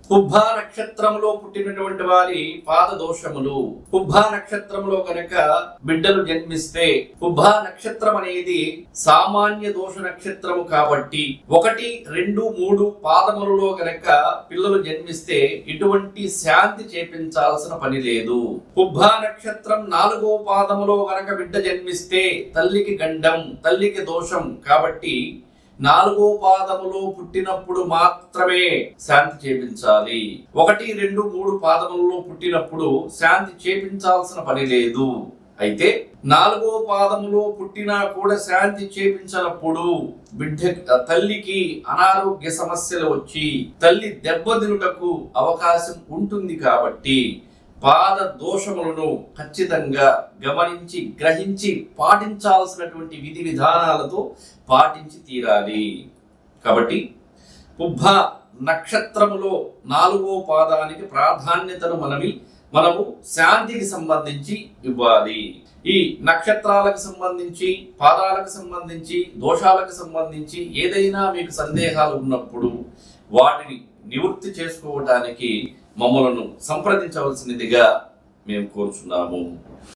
పుబ్బా నక్షత్రంలో పుట్టినటువంటి వారి పాద దోషములు. పుబ్బా నక్షత్రంలో కనుక బిడ్డలు జన్మిస్తే, పుబ్బా నక్షత్రం అనేది సామాన్య దోష నక్షత్రము కాబట్టి 1, 2, 3 పాదములలో కనుక పిల్లలు జన్మిస్తే ఇటువంటి శాంతి చేపించాల్సిన పని లేదు. పుబ్బా నక్షత్రం 4వ పాదములో కనుక బిడ్డ జన్మిస్తే తల్లికి గండం, తల్లికి దోషం కాబట్టి 4వ పాదములో పుట్టినప్పుడు మాత్రమే శాంతి చేపించాలి. 1, 2, 3 పాదములలో పుట్టినప్పుడు శాంతి చేపించాల్సిన పని లేదు. అయితే 4వ పాదములో పుట్టినా కూడా శాంతి చేపించినప్పుడు తల్లికి అనారోగ్య సమస్యలు వచ్చి తల్లి దెబ్బతినుటకు అవకాశం ఉంటుంది కాబట్టి పాద దోషములను ఖచ్చితంగా గమనించి గ్రహించి పాటించాల్సినటువంటి విధి విధానాలతో పాటించి తీరాలి. కాబట్టి పుబ్బా నక్షత్రములో 4వ పాదానికి ప్రాధాన్యతను మనము శాంతికి సంబంధించి ఇవ్వాలి. ఈ నక్షత్రాలకు సంబంధించి, పాదాలకు సంబంధించి, దోషాలకు సంబంధించి ఏదైనా మీకు సందేహాలు ఉన్నప్పుడు వాటిని నివృత్తి చేసుకోవటానికి మమ్మలను సంప్రదించవలసినదిగా మేము కోరుచున్నాము.